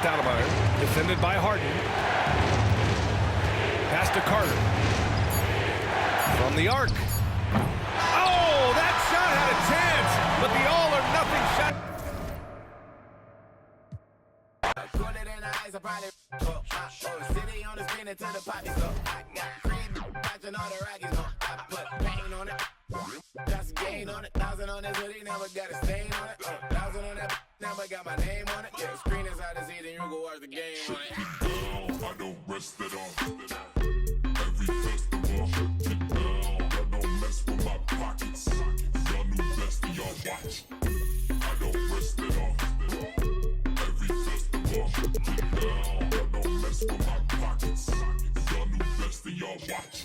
Stoudemire, defended by Harden. Pass to Carter. From the arc. Oh, that shot had a chance, but the all-or-nothing shot. Put it in the eyes, I probably city on the screen until the poppy go. I got cream, watching all the Rockies go. I put pain on it, just gain on it. 1,000 on this hoodie, never got a stain on it. 1,000 on that, never got my name on it. Yeah, screen is out of seat, and you go watch the game on it. I don't rest it off. Every festival, shut it down. I don't mess with my pockets. Y'all new best and y'all watch. I don't rest it off. Every festival, shut it down. I don't mess with my pockets. Y'all new best and y'all watch.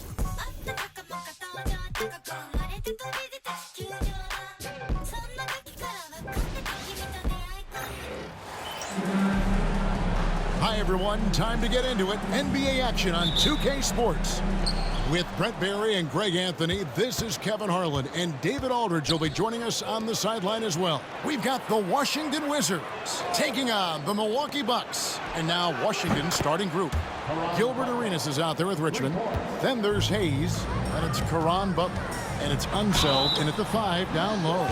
Hi everyone, time to get into it. NBA action on 2K Sports. With Brent Barry and Greg Anthony, this is Kevin Harlan, and David Aldridge will be joining us on the sideline as well. We've got the Washington Wizards taking on the Milwaukee Bucks. And now Washington's starting group. Gilbert Arenas is out there with Richmond. Then there's Hayes, and it's Caron, Butler. And it's Unseld in at the 5 down low.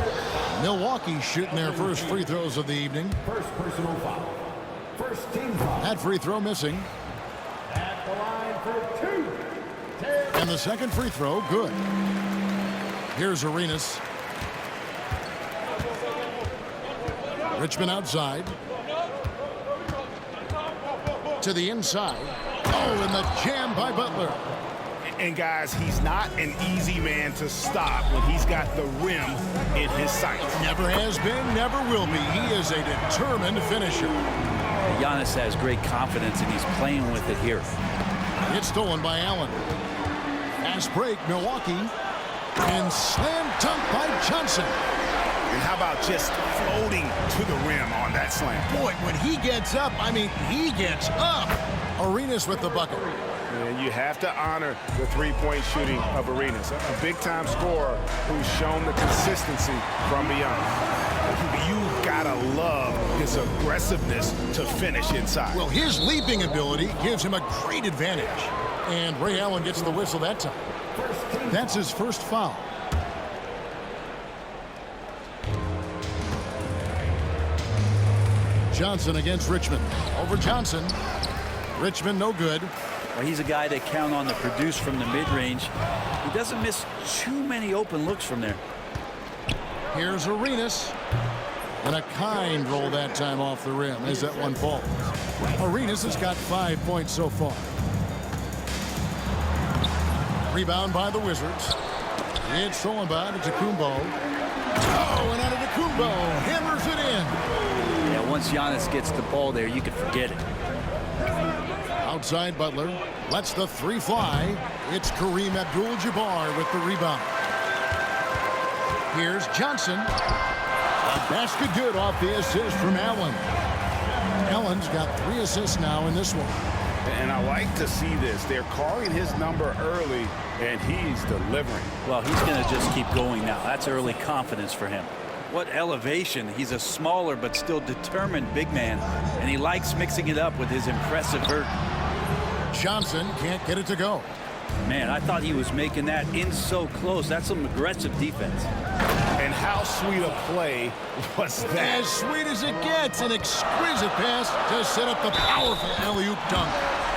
Milwaukee shooting their first free throws of the evening. First personal foul. First team foul. That free throw missing. At the line for 2. And the second free throw, good. Here's Arenas. Richmond outside. To the inside. Oh, and the jam by Butler. And guys, he's not an easy man to stop when he's got the rim in his sights. Never has been, never will be. He is a determined finisher. Giannis has great confidence, and he's playing with it here. It's stolen by Allen. Fast break, Milwaukee. And slam dunk by Johnson. And how about just floating to the rim on that slam? Boy, when he gets up, I mean, he gets up. Arenas with the bucket. And you have to honor the three-point shooting of Arenas, a big-time scorer who's shown the consistency from beyond. You gotta love his aggressiveness to finish inside. Well, his leaping ability gives him a great advantage. And Ray Allen gets the whistle that time. That's his first foul. Johnson against Richmond. Over Johnson. Richmond no good. Well, he's a guy they count on to produce from the mid-range. He doesn't miss too many open looks from there. Here's Arenas. And a kind roll that time off the rim as that one falls. Arenas has got 5 points so far. Rebound by the Wizards. It's stolen by Antetokounmpo. Oh, and Antetokounmpo hammers it in. Yeah, once Giannis gets the ball there, you can forget it. Outside Butler lets the 3 fly. It's Kareem Abdul Jabbar with the rebound. Here's Johnson. A basket good off the assist from Allen. Allen's got 3 assists now in this one. And I like to see this. They're calling his number early, and he's delivering. Well, he's going to just keep going now. That's early confidence for him. What elevation. He's a smaller but still determined big man, and he likes mixing it up with his impressive vert. Johnson can't get it to go. Man, I thought he was making that in so close. That's some aggressive defense. And how sweet a play was that? As sweet as it gets. An exquisite pass to set up the powerful alley-oop dunk.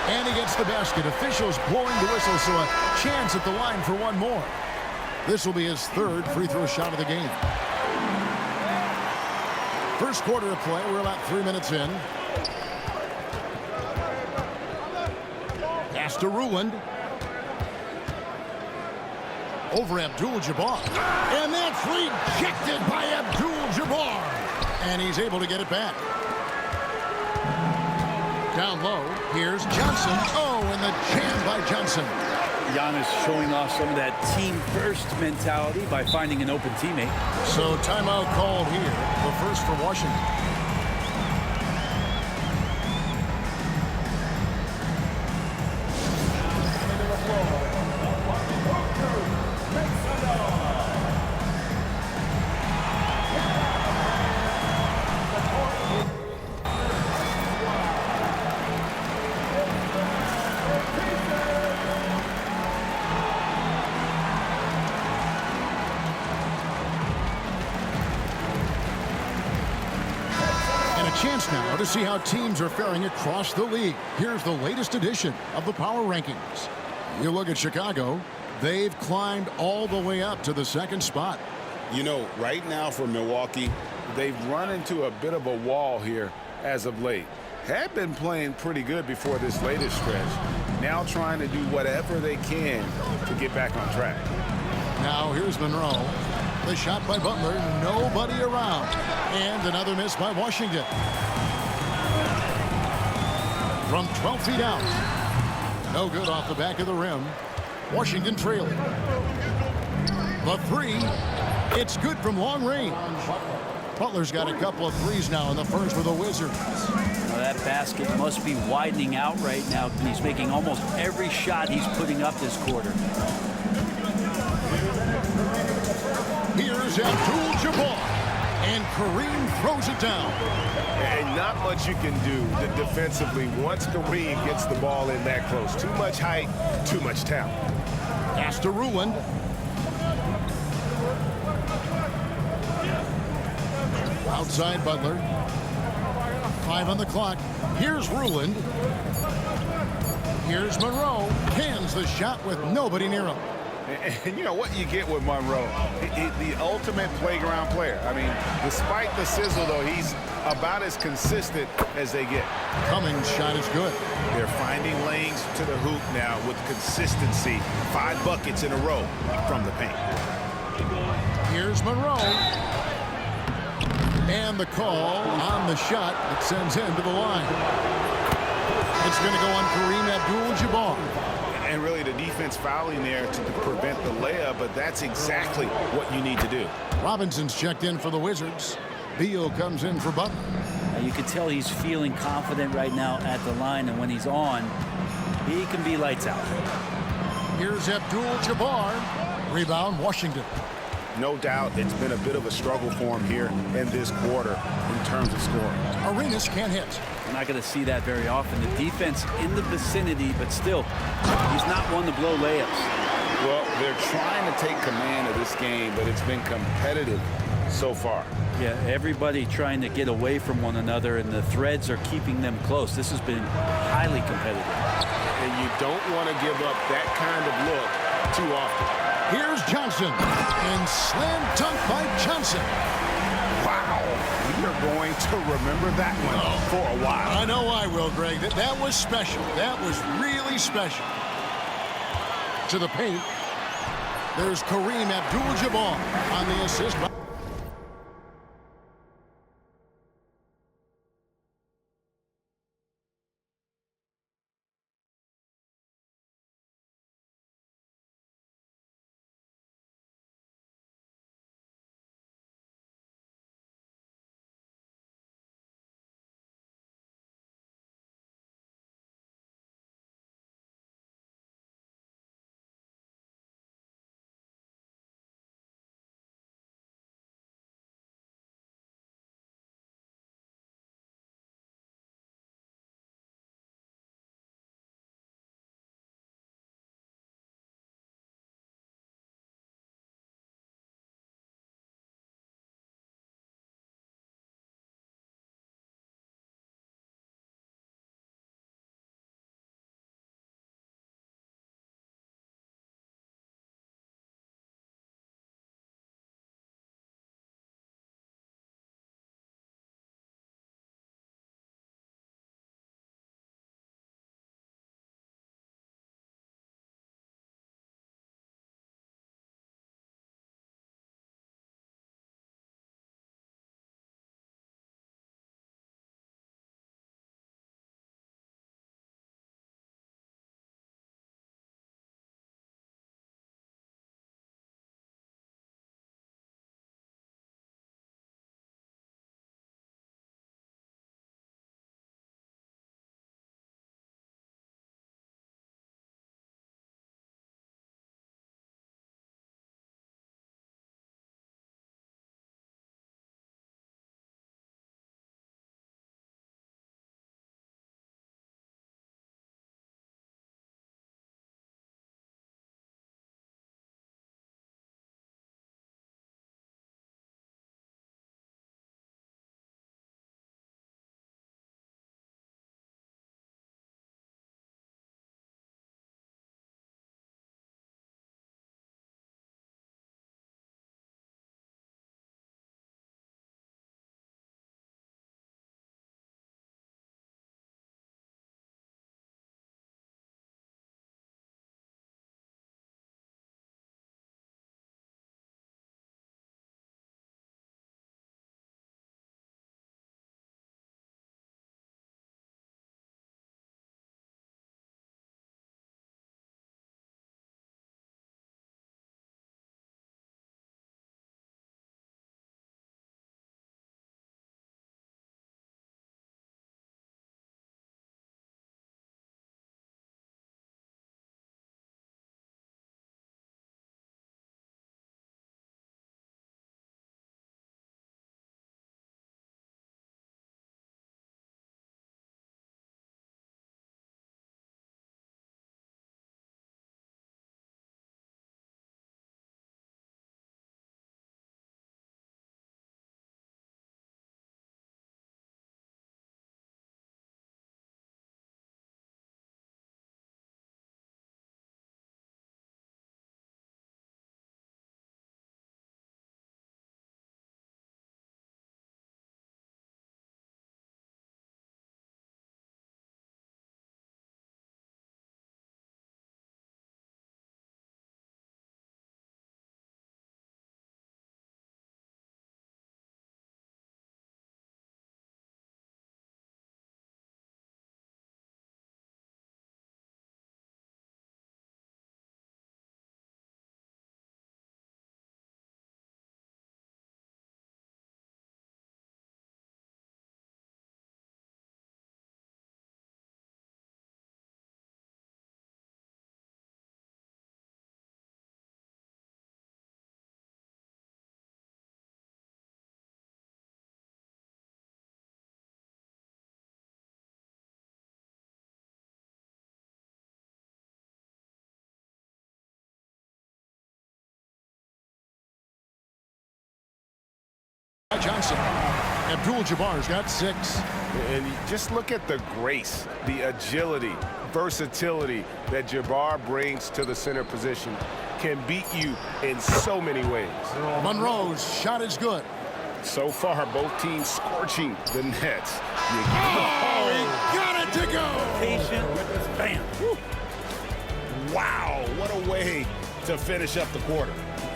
And he gets the basket. Officials blowing the whistle, so a chance at the line for one more. This will be his 3rd free throw shot of the game. First quarter of play. We're about 3 minutes in. Pass to Ruland. Over Abdul Jabbar. And that's rejected by Abdul Jabbar. And he's able to get it back. Down low, here's Johnson. Oh, and the jam by Johnson. Giannis showing off some of that team-first mentality by finding an open teammate. So timeout called here. The first for Washington. chance now to see how teams are faring across the league. Here's the latest edition of the Power Rankings. You look at Chicago, they've climbed all the way up to the second spot. You know, right now for Milwaukee, they've run into a bit of a wall here as of late. Had been playing pretty good before this latest stretch. Now trying to do whatever they can to get back on track. Now here's Monroe. The shot by Butler, nobody around. And another miss by Washington. From 12 feet out. No good off the back of the rim. Washington trailing. The three. It's good from long range. Butler's got a couple of threes now in the first for the Wizards. Well, that basket must be widening out right now. He's making almost every shot he's putting up this quarter. Here's Abdul Jabbar. And Kareem throws it down. And not much you can do defensively once Kareem gets the ball in that close. Too much height, too much talent. Pass to Ruland. Outside Butler. 5 on the clock. Here's Ruland. Here's Monroe. Cans the shot with nobody near him. And you know what you get with Monroe? The ultimate playground player. I mean, despite the sizzle, though, he's about as consistent as they get. Cummings' shot is good. They're finding lanes to the hoop now with consistency. 5 buckets in a row from the paint. Here's Monroe. And the call on the shot that sends him to the line. It's going to go on Kareem Abdul Jabbar. And really the defense fouling there to prevent the layup, but that's exactly what you need to do. Robinson's checked in for the Wizards. Beal comes in for Butler. You can tell he's feeling confident right now at the line, and when he's on, he can be lights out. Here's Abdul Jabbar. Rebound, Washington. No doubt it's been a bit of a struggle for him here in this quarter in terms of scoring. Arenas can't hit. We're not going to see that very often. The defense in the vicinity, but still, he's not one to blow layups. Well, they're trying to take command of this game, but it's been competitive so far. Yeah, everybody trying to get away from one another, and the threads are keeping them close. This has been highly competitive. And you don't want to give up that kind of look too often. Here's Johnson. And slam dunk by Johnson. Wow. We are going to remember that one for a while. I know I will, Greg. That was special. That was really special. To the paint. There's Kareem Abdul Jabbar on the assist. Johnson. Abdul Jabbar's got 6. And just look at the grace, the agility, versatility that Jabbar brings to the center position. Can beat you in so many ways. Monroe's shot is good. So far, both teams scorching the nets. Oh, he got it to go. Patient. Bam. Woo. Wow, what a way to finish up the quarter.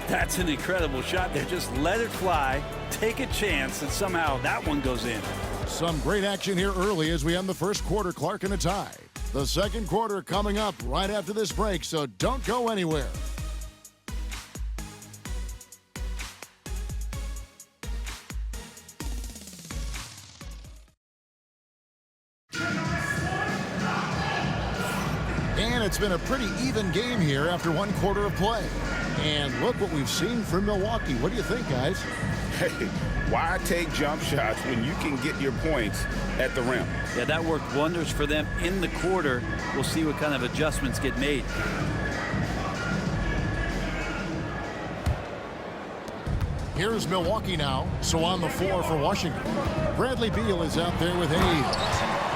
That's an incredible shot there. Just let it fly, take a chance, and somehow that one goes in. Some great action here early as we end the first quarter. Clark in a tie. The second quarter coming up right after this break, so don't go anywhere. And it's been a pretty even game here after one quarter of play. And look what we've seen from Milwaukee. What do you think, guys? Hey, why take jump shots when you can get your points at the rim? Yeah, that worked wonders for them in the quarter. We'll see what kind of adjustments get made. Here's Milwaukee now. So on the floor for Washington. Bradley Beal is out there with Hayes.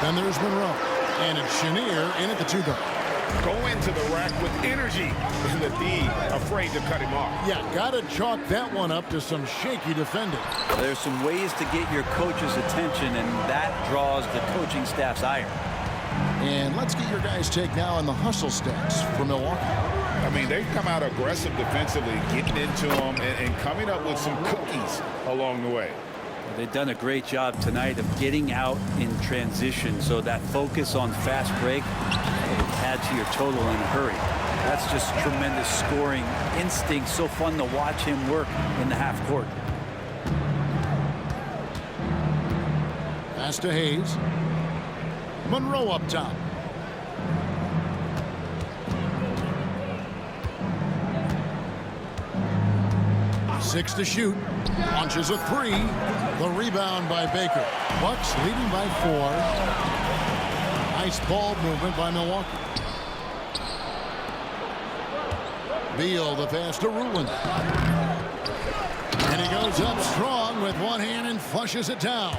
Then there's Monroe. And it's Chenier in at the 2-guard. Go into the rack with energy, and the D afraid to cut him off. Yeah, got to chalk that one up to some shaky defending. There's some ways to get your coach's attention, and that draws the coaching staff's ire. And let's get your guys' take now on the hustle stats for Milwaukee. I mean, they've come out aggressive defensively, getting into them and coming up with some cookies along the way. They've done a great job tonight of getting out in transition, so that focus on fast break will add to your total in a hurry. That's just tremendous scoring instinct. So fun to watch him work in the half court. Pass to Hayes. Monroe up top. Six to shoot. Launches a 3. The rebound by Baker. Bucks leading by 4. Nice ball movement by Milwaukee. Beal the pass to Rulin. And he goes up strong with one hand and flushes it down.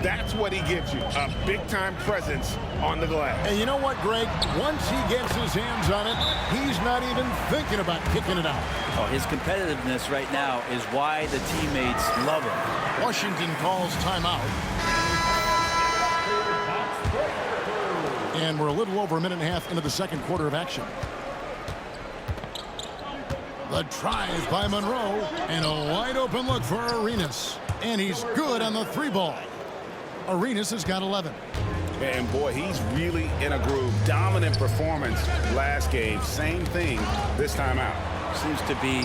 That's what he gives you, a big-time presence on the glass. And you know what, Greg? Once he gets his hands on it, he's not even thinking about kicking it out. Oh, his competitiveness right now is why the teammates love him. Washington calls timeout. And we're a little over a minute and a half into the second quarter of action. The drive by Monroe, and a wide open look for Arenas. And he's good on the 3-ball. Arenas has got 11. And boy, he's really in a groove. Dominant performance last game. Same thing this time out. Seems to be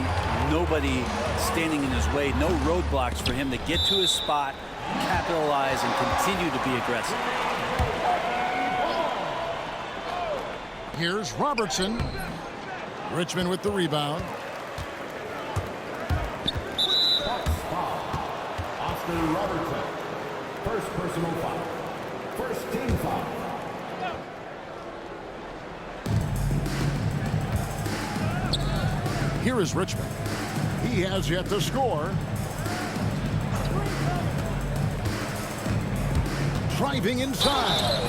nobody standing in his way. No roadblocks for him to get to his spot, capitalize, and continue to be aggressive. Here's Robertson. Richmond with the rebound. Robertson. First personal foul. First team foul. Here is Richmond. He has yet to score. Driving inside.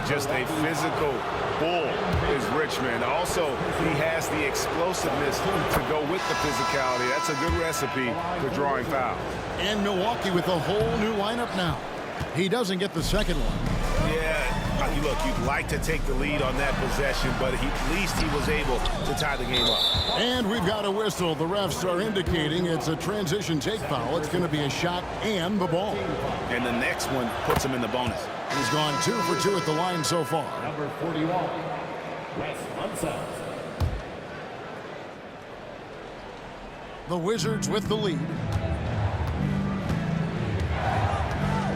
Just a physical bull is Richmond. Also, he has the explosiveness to go with the physicality. That's a good recipe for drawing fouls. And Milwaukee with a whole new lineup now. He doesn't get the second one. Yeah, look, you'd like to take the lead on that possession, but at least he was able to tie the game up. And we've got a whistle. The refs are indicating it's a transition take foul. It's going to be a shot and the ball. And the next one puts him in the bonus. He's gone 2 for 2 at the line so far. Number 41, Wes Unseld. The Wizards with the lead.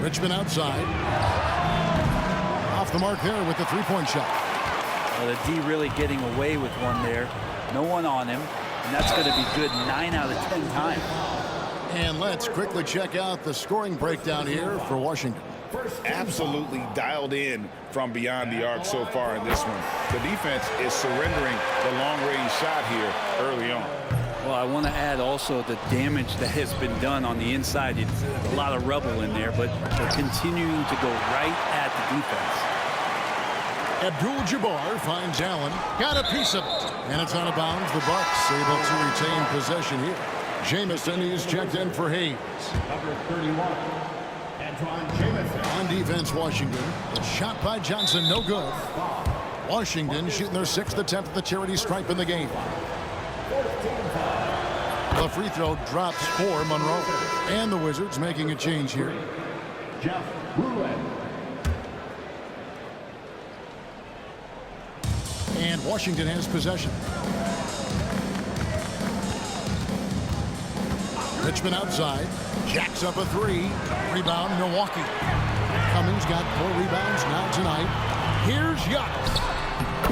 Richmond outside. Off the mark there with the 3-point shot. Well, the D really getting away with one there. No one on him. And that's going to be good 9 out of 10 times. And let's quickly check out the scoring breakdown here for Washington. Absolutely dialed in from beyond the arc so far in this one. The defense is surrendering the long-range shot here early on. Well, I want to add also the damage that has been done on the inside. It's a lot of rubble in there, but they're continuing to go right at the defense. Abdul Jabbar finds Allen. Got a piece of it. And it's out of bounds. The Bucks able to retain possession here. Jamison is checked in for Hayes. Number 31, Antoine Jamison. On defense, Washington. A shot by Johnson, no good. Washington shooting their 6th attempt at the charity stripe in the game. The free throw drops for Monroe. And the Wizards making a change here. Jeff Ruland. And Washington has possession. Richmond outside. Jacks up a 3. Rebound, Milwaukee. Cummings got 4 rebounds now tonight. Here's Giannis.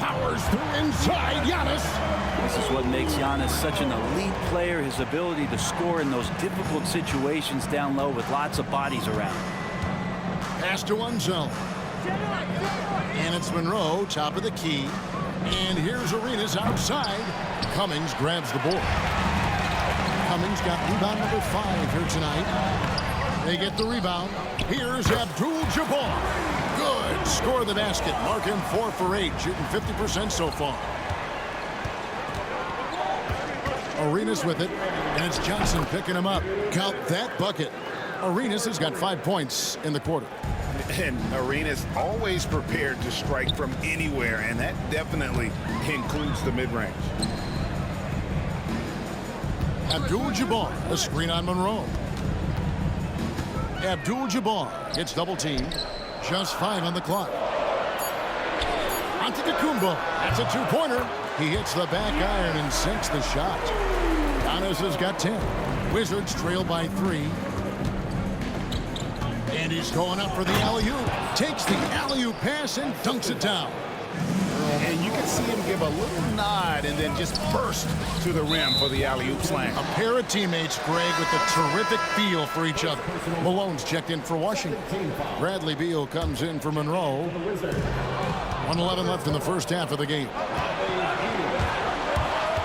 Powers through inside. Giannis. This is what makes Giannis such an elite player, his ability to score in those difficult situations down low with lots of bodies around. Pass to one zone. And it's Monroe, top of the key. And here's Arenas outside. Cummings grabs the board. Cummings got rebound number 5 here tonight. They get the rebound. Here's Abdul Jabbar. Good. Score the basket. Mark him 4 for 8. Shooting 50% so far. Arenas with it. And it's Johnson picking him up. Count that bucket. Arenas has got 5 points in the quarter. And Arenas always prepared to strike from anywhere, and that definitely includes the mid-range. Abdul Jabbar, a screen on Monroe. Abdul Jabbar gets double teamed. Just 5 on the clock. Antetokounmpo, that's a 2-pointer. He hits the back iron and sinks the shot. Giannis has got 10. Wizards trail by 3. And he's going up for the alley-oop. Takes the alley-oop pass and dunks it down. And you can see him give a little nod and then just burst to the rim for the alley-oop slam. A pair of teammates, Greg, with a terrific feel for each other. Malone's checked in for Washington. Bradley Beal comes in for Monroe. 1:11 left in the first half of the game.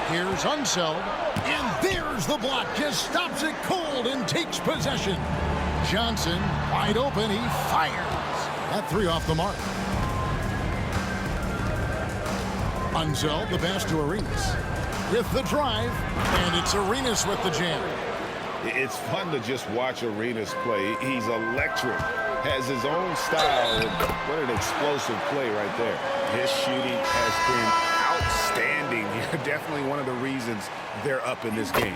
Here's Unseld. And there's the block. Just stops it cold and takes possession. Johnson, wide open, he fires. That 3 off the mark. Unseld, the pass to Arenas. With the drive, and it's Arenas with the jam. It's fun to just watch Arenas play. He's electric, has his own style. What an explosive play right there. His shooting has been outstanding. Definitely one of the reasons they're up in this game.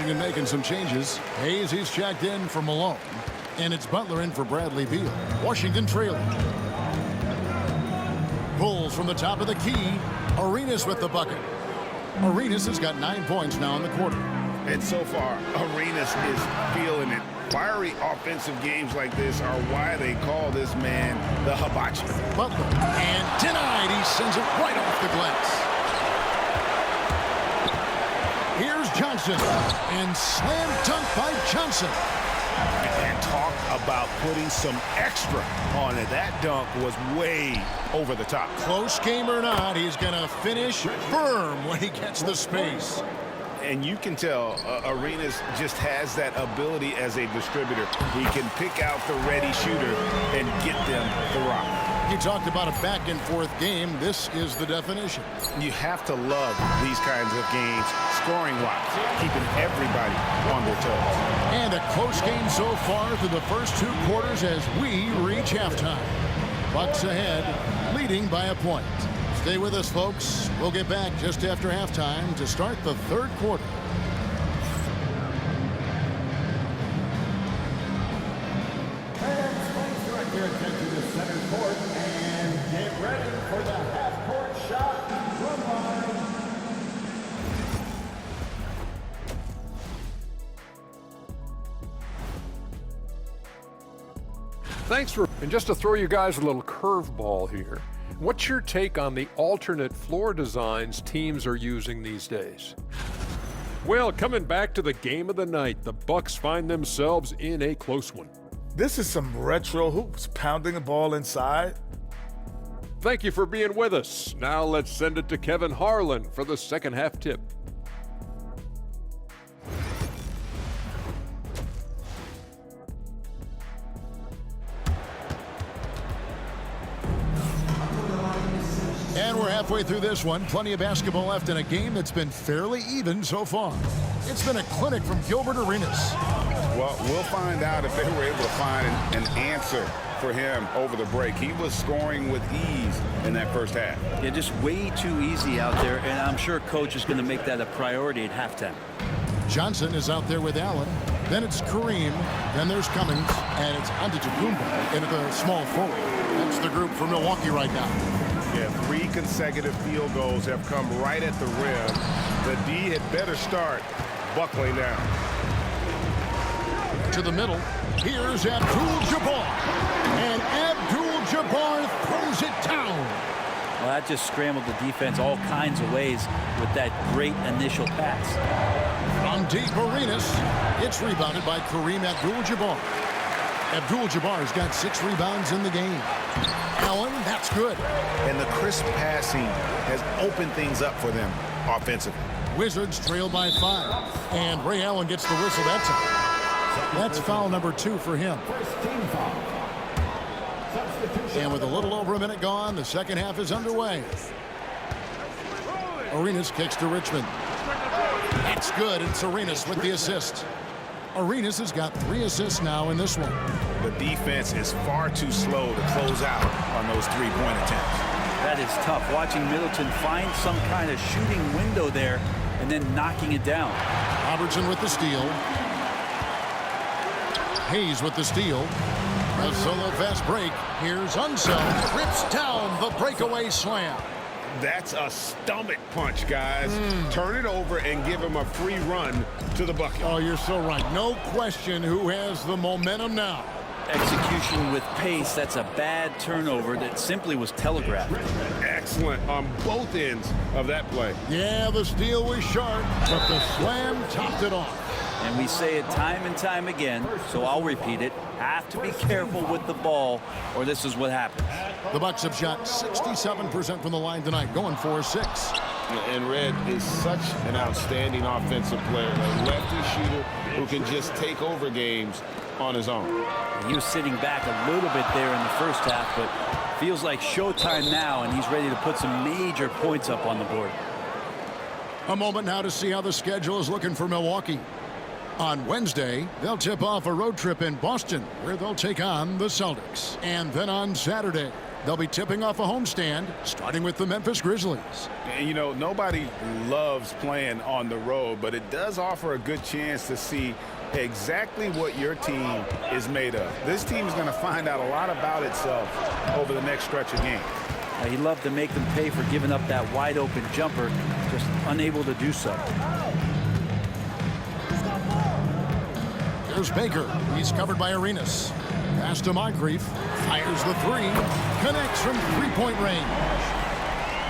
And making some changes. Hayes, he's checked in for Malone. And it's Butler in for Bradley Beal. Washington trailing. Pulls from the top of the key. Arenas with the bucket. Arenas has got 9 points now in the quarter. And so far, Arenas is feeling it. Fiery offensive games like this are why they call this man the hibachi. Butler, and denied. He sends it right off the glass. Here's Johnson, and slam dunk by Johnson. And talk about putting some extra on it. That dunk was way over the top. Close game or not, he's going to finish firm when he gets the space. And you can tell Arenas just has that ability as a distributor. He can pick out the ready shooter and get them the rock. You talked about a back-and-forth game. This is the definition. You have to love these kinds of games, scoring-wise, keeping everybody on their toes. And a close game so far through the first 2 quarters as we reach halftime. Bucks ahead, leading by a point. Stay with us, folks. We'll get back just after halftime to start the 3rd quarter. Fans, please direct your attention to center court and get ready for the half-court shot from line. And just to throw you guys a little curveball here, what's your take on the alternate floor designs teams are using these days? Well, coming back to the game of the night, the Bucks find themselves in a close one. This is some retro hoops, pounding the ball inside. Thank you for being with us. Now let's send it to Kevin Harlan for the second half tip. And we're halfway through this one. Plenty of basketball left in a game that's been fairly even so far. It's been a clinic from Gilbert Arenas. Well, we'll find out if they were able to find an answer for him over the break. He was scoring with ease in that first half. Yeah, just way too easy out there, and I'm sure coach is going to make that a priority at halftime. Johnson is out there with Allen. Then it's Kareem. Then there's Cummings. And it's Antetokounmpo into the small forward. That's the group for Milwaukee right now. Yeah, 3 consecutive field goals have come right at the rim. The D had better start buckling down. To the middle. Here's Abdul Jabbar. And Abdul Jabbar throws it down. Well, that just scrambled the defense all kinds of ways with that great initial pass. From deep Arenas, it's rebounded by Kareem Abdul Jabbar. Abdul Jabbar's got 6 rebounds in the game. Allen, that's good. And the crisp passing has opened things up for them offensively. Wizards trail by 5. And Ray Allen gets the whistle that time. That's foul number 2 for him. And with a little over a minute gone, the second half is underway. Arenas kicks to Richmond. That's good. It's Arenas with the assist. Arenas has got 3 assists now in this one. The defense is far too slow to close out on those 3-point attempts. That is tough. Watching Middleton find some kind of shooting window there and then knocking it down. Robertson with the steal. Hayes with the steal. A solo fast break. Here's Unseld. Rips down the breakaway slam. That's a stomach punch, guys. Turn it over and give him a free run to the bucket. Oh, you're so right. No question who has the momentum now. Execution with pace. That's a bad turnover that simply was telegraphed. Excellent on both ends of that play. Yeah, the steal was sharp, but the slam topped it off. And we say it time and time again, so I'll repeat it. Have to be careful with the ball, or this is what happens. The Bucks have shot 67% from the line tonight, going 4-6. And Red is such an outstanding offensive player, a lefty shooter who can just take over games on his own. He was sitting back a little bit there in the first half, but feels like showtime now, and he's ready to put some major points up on the board. A moment now to see how the schedule is looking for Milwaukee. On Wednesday, they'll tip off a road trip in Boston, where they'll take on the Celtics. And then on Saturday, they'll be tipping off a homestand, starting with the Memphis Grizzlies. And, you know, nobody loves playing on the road, but it does offer a good chance to see exactly what your team is made of. This team is going to find out a lot about itself over the next stretch of games. He'd love to make them pay for giving up that wide-open jumper, just unable to do so. There's Baker. He's covered by Arenas. Pass to Moncrief. Fires the 3. Connects from 3-point range.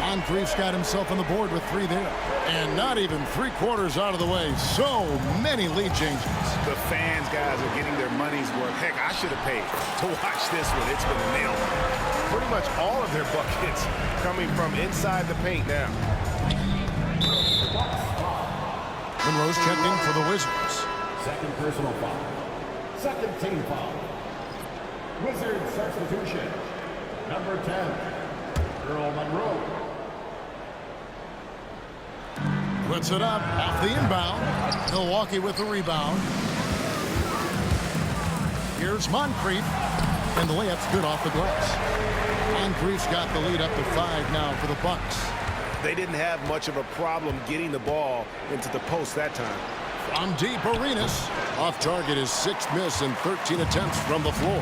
Moncrief's got himself on the board with 3 there. And not even 3/4 out of the way. So many lead changes. The fans, guys, are getting their money's worth. Heck, I should have paid to watch this one. It's been a nail. Pretty much all of their buckets coming from inside the paint now. heroes checked in for the Wizards. Second personal foul. Second team foul. Wizards substitution. Number 10, Earl Monroe. Puts it up off the inbound. Milwaukee with the rebound. Here's Moncrief. And the layup's good off the glass. Moncrief's got the lead up to 5 now for the Bucks. They didn't have much of a problem getting the ball into the post that time. From deep, Arenas. Off target, his 6th miss in 13 attempts from the floor.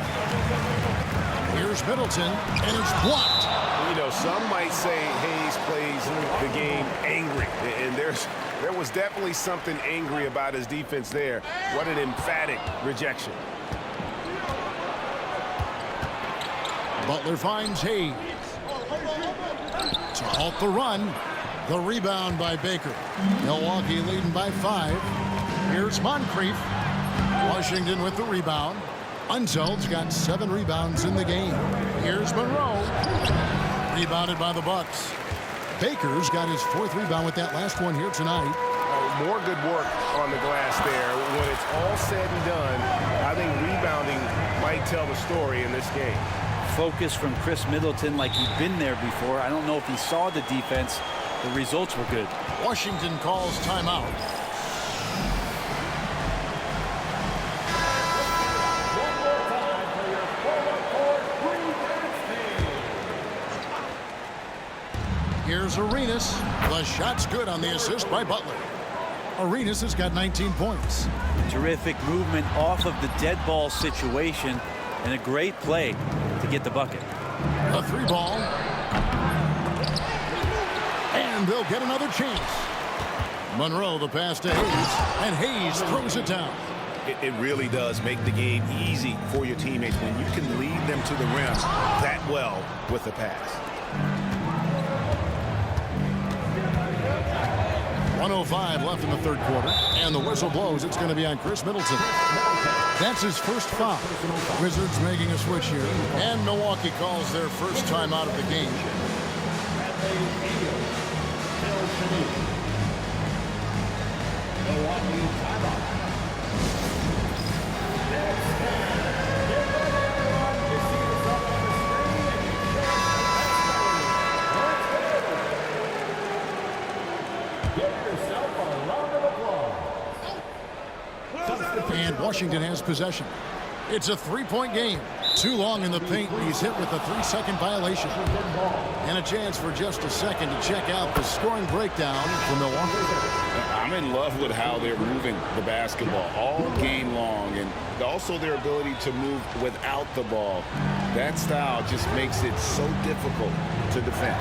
Here's Middleton, and it's blocked. You know, some might say Hayes plays the game angry, and there was definitely something angry about his defense there. What an emphatic rejection. Butler finds Hayes. To halt the run. The rebound by Baker. Milwaukee leading by 5. Here's Moncrief. Washington with the rebound. Unzeld's got 7 rebounds in the game. Here's Monroe. Rebounded by the Bucks. Baker's got his 4th rebound with that last one here tonight. More good work on the glass there. When it's all said and done, I think rebounding might tell the story in this game. Focus from Khris Middleton like he'd been there before. I don't know if he saw the defense. The results were good. Washington calls timeout. Here's Arenas. The shot's good on the assist by Butler. Arenas has got 19 points. Terrific movement off of the dead ball situation and a great play to get the bucket. A 3-ball. And they'll get another chance. Monroe the pass to Hayes, and Hayes throws it down. It really does make the game easy for your teammates when you can lead them to the rim that well with the pass. 1:05 left in the 3rd quarter, and the whistle blows. It's going to be on Khris Middleton. That's his first foul. Wizards making a switch here, and Milwaukee calls their first time out of the game. And Washington has possession. It's a 3-point game. Too long in the paint. He's hit with a 3-second violation. And a chance for just a second to check out the scoring breakdown for Milwaukee. I'm in love with how they're moving the basketball all game long, and also their ability to move without the ball. That style just makes it so difficult to defend.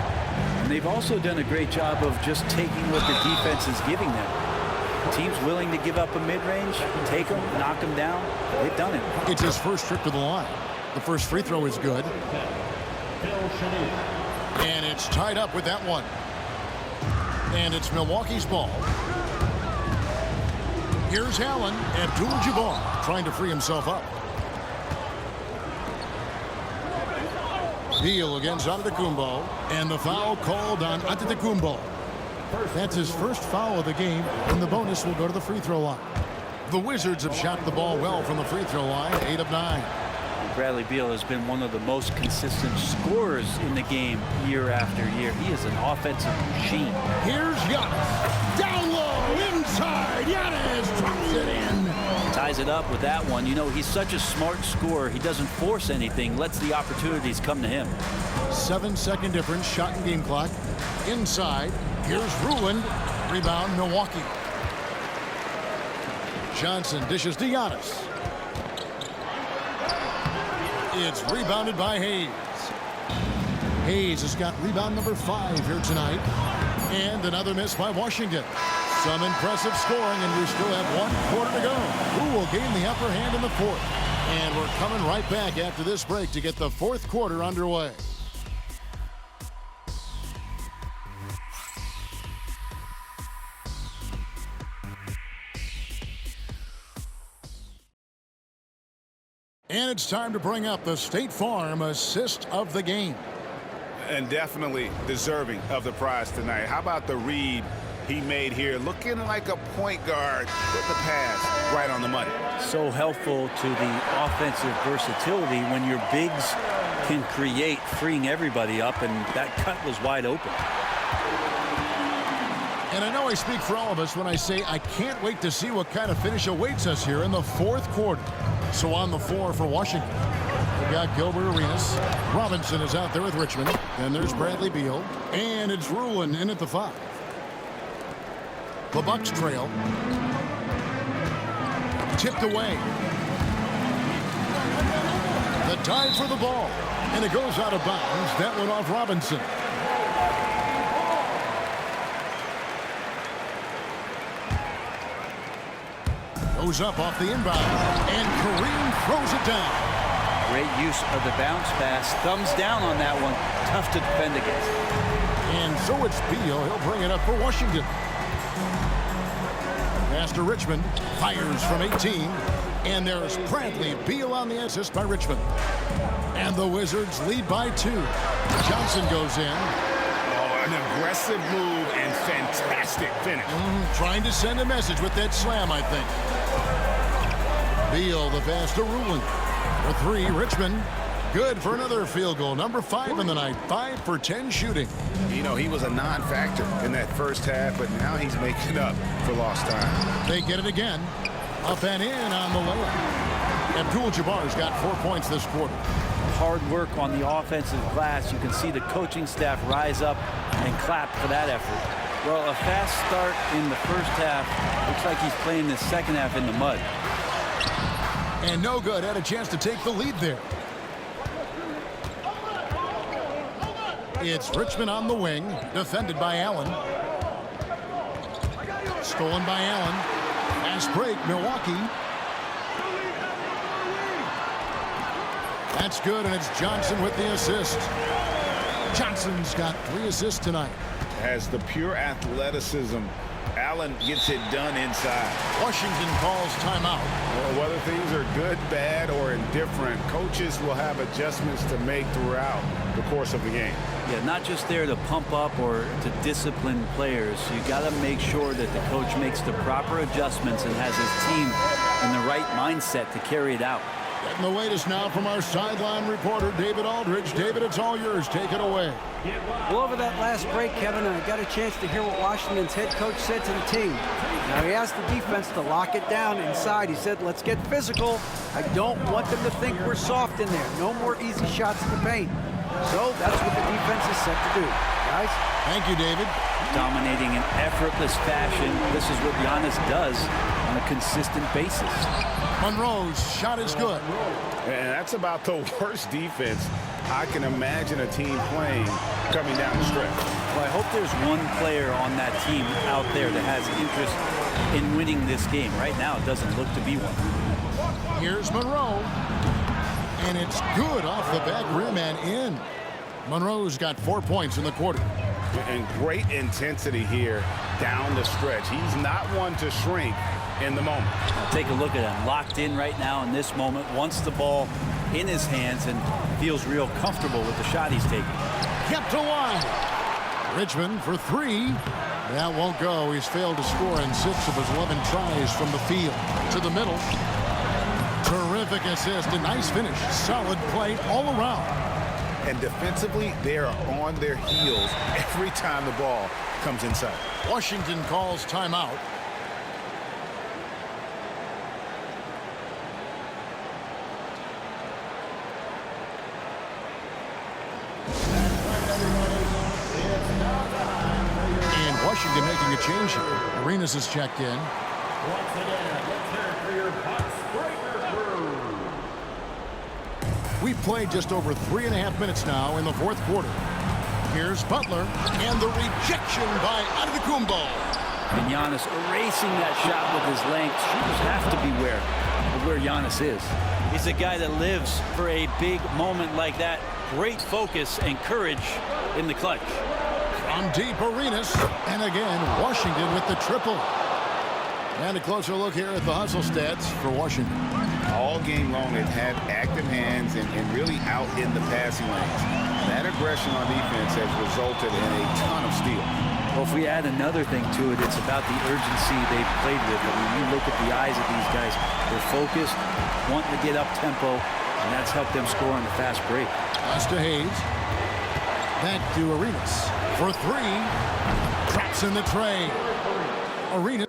And they've also done a great job of just taking what the defense is giving them. Teams willing to give up a mid-range, take them, knock them down. They've done it. It's his first trip to the line. The first free throw is good. And it's tied up with that one. And it's Milwaukee's ball. Here's Allen. Abdul Jabbar trying to free himself up. Beal against Antetokounmpo. And the foul called on Antetokounmpo. That's his first foul of the game, and the bonus will go to the free throw line. The Wizards have shot the ball well from the free throw line, 8 of 9. Bradley Beal has been one of the most consistent scorers in the game year after year. He is an offensive machine. Here's Giannis. Down low, inside. Giannis drops it in. Ties it up with that one. You know, he's such a smart scorer. He doesn't force anything, lets the opportunities come to him. 7-second difference, shot and game clock. Inside. Here's Ruland. Rebound, Milwaukee. Johnson dishes to Giannis. It's rebounded by Hayes. Hayes has got rebound number 5 here tonight. And another miss by Washington. Some impressive scoring, and we still have 1 quarter to go. Who will gain the upper hand in the 4th? And we're coming right back after this break to get the 4th quarter underway. And it's time to bring up the State Farm assist of the game. And definitely deserving of the prize tonight. How about the read he made here, looking like a point guard with the pass right on the money. So helpful to the offensive versatility when your bigs can create, freeing everybody up, and that cut was wide open. And I know I speak for all of us when I say I can't wait to see what kind of finish awaits us here in the fourth quarter. So on the floor for Washington, we got Gilbert, Arenas. Robertson is out there with Richmond. Then there's Bradley Beal. And it's Rulin in at the 5. The Bucks trail. Tipped away. The dive for the ball. And it goes out of bounds. That went off Robinson. Goes up off the inbound. And Kareem throws it down. Great use of the bounce pass. Thumbs down on that one. Tough to defend against. And so it's Beal. He'll bring it up for Washington. Pass to Richmond. Fires from 18. And there's Bradley Beal on the assist by Richmond. And the Wizards lead by 2. Johnson goes in. Oh, an aggressive move and fantastic finish. Trying to send a message with that slam, I think. Beal, the pass to Rulin. For 3, Richmond. Good for another field goal. Number 5 in the night. 5 for 10 shooting. You know, he was a non-factor in that first half, but now he's making up for lost time. They get it again. Up and in on the layup. Abdul Jabbar's got 4 points this quarter. Hard work on the offensive glass. You can see the coaching staff rise up and clap for that effort. Well, a fast start in the first half. Looks like he's playing the second half in the mud. And no good. Had a chance to take the lead there. It's Richmond on the wing. Defended by Allen. Stolen by Allen. Fast break, Milwaukee. That's good, and it's Johnson with the assist. Johnson's got 3 assists tonight. Has the pure athleticism. Allen gets it done inside. Washington calls timeout. Well, whether things are good, bad, or indifferent, coaches will have adjustments to make throughout the course of the game. Yeah, not just there to pump up or to discipline players. You got to make sure that the coach makes the proper adjustments and has his team in the right mindset to carry it out. Getting the latest now from our sideline reporter, David Aldridge. David, it's all yours. Take it away. Well, over that last break, Kevin, I got a chance to hear what Washington's head coach said to the team. Now, he asked the defense to lock it down inside. He said, let's get physical. I don't want them to think we're soft in there. No more easy shots in the paint. So that's what the defense is set to do. Guys? Thank you, David. Dominating in effortless fashion. This is what Giannis does on a consistent basis. Monroe's shot is good. And that's about the worst defense I can imagine a team playing coming down the stretch. Well, I hope there's one player on that team out there that has interest in winning this game. Right now, it doesn't look to be one. Here's Monroe. And it's good off the back rim and in. Monroe's got 4 points in the quarter. And great intensity here down the stretch. He's not one to shrink in the moment. Take a look at him. Locked in right now in this moment. Wants the ball in his hands and feels real comfortable with the shot he's taking. Kept alive. Richmond for 3. That won't go. He's failed to score in 6 of his 11 tries from the field. To the middle. Terrific assist. A nice finish. Solid play all around. And defensively, they are on their heels every time the ball comes inside. Washington calls timeout. And Washington making a change here. Arenas is checked in. Once again, let's hear it for your Bucks breaker crew. We've played just over 3.5 minutes now in the fourth quarter. Here's Butler, and the rejection by Antetokounmpo. And Giannis erasing that shot with his length. Shooters have to beware of where Giannis is. He's a guy that lives for a big moment like that. Great focus and courage in the clutch. From deep, Arenas, and again, Washington with the triple. And a closer look here at the hustle stats for Washington. All game long, they've had active hands and really out in the passing lanes. That aggression on defense has resulted in a ton of steals. Well, if we add another thing to it, it's about the urgency they've played with. I mean, you look at the eyes of these guys, they're focused, wanting to get up tempo, and that's helped them score on the fast break. Pass to Hayes. Back to Arenas for three. Traps in the tray. Arenas.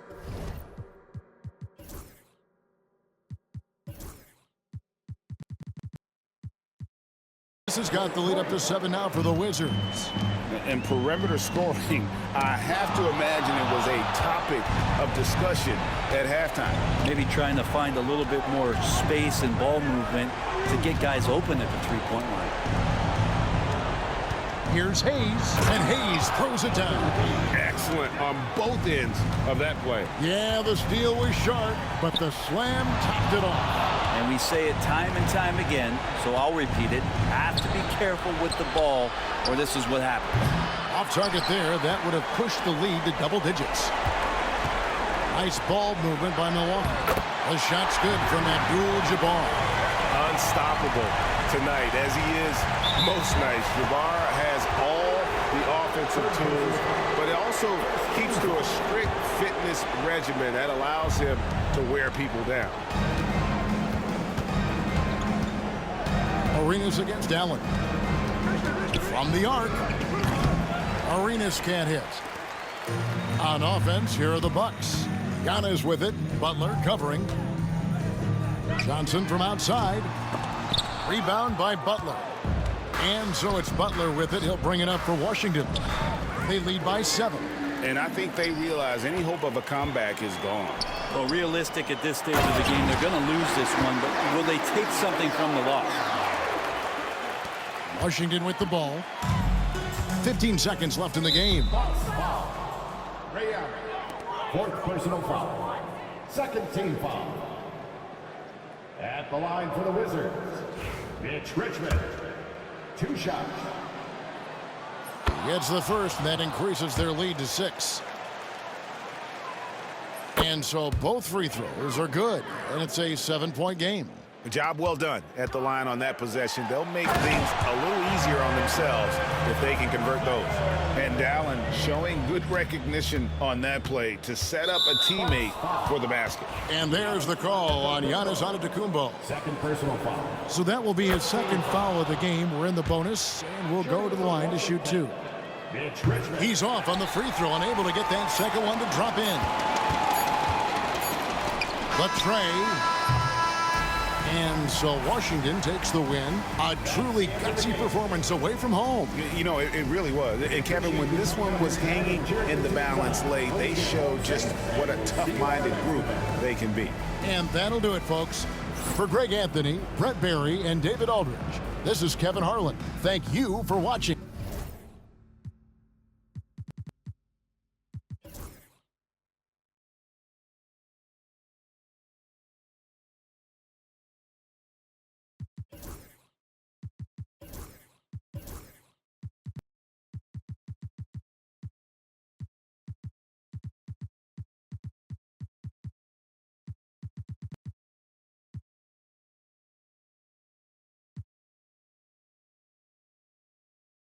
This has got the lead up to 7 now for the Wizards. And perimeter scoring, I have to imagine it was a topic of discussion at halftime. Maybe trying to find a little bit more space and ball movement to get guys open at the three-point line. Here's Hayes, and Hayes throws it down. Excellent on both ends of that play. Yeah, the steal was sharp, but the slam topped it off. And we say it time and time again, so I'll repeat it. Have to be careful with the ball, or this is what happens. Off target there, that would have pushed the lead to double digits. Nice ball movement by Milwaukee. The shot's good from Abdul Jabbar. Unstoppable tonight, as he is most nights. Jabbar has all the offensive tools, but it also keeps to a strict fitness regimen that allows him to wear people down. Arenas against Allen. From the arc. Arenas can't hit. On offense, here are the Bucks. Giannis with it. Butler covering. Johnson from outside. Rebound by Butler. And so it's Butler with it. He'll bring it up for Washington. They lead by 7. And I think they realize any hope of a comeback is gone. Well, realistic at this stage of the game, they're going to lose this one, but will they take something from the loss? Washington with the ball. 15 seconds left in the game. Fourth personal foul. Second team foul. At the line for the Wizards, Mitch Richmond. 2 shots. Gets the first, and that increases their lead to 6. And so both free throws are good, and it's a 7-point game. Job well done at the line on that possession. They'll make things a little easier on themselves if they can convert those. And Allen showing good recognition on that play to set up a teammate for the basket. And there's the call on Giannis Antetokounmpo. Second personal foul. So that will be his second foul of the game. We're in the bonus, and we'll go to the line to shoot 2. Mitch Richmond. He's off on the free throw, unable to get that second one to drop in. The tray. And so Washington takes the win. A truly gutsy performance away from home. You know, it really was. And Kevin, when this one was hanging in the balance late, they showed just what a tough-minded group they can be. And that'll do it, folks. For Greg Anthony, Brett Barry, and David Aldridge, this is Kevin Harlan. Thank you for watching.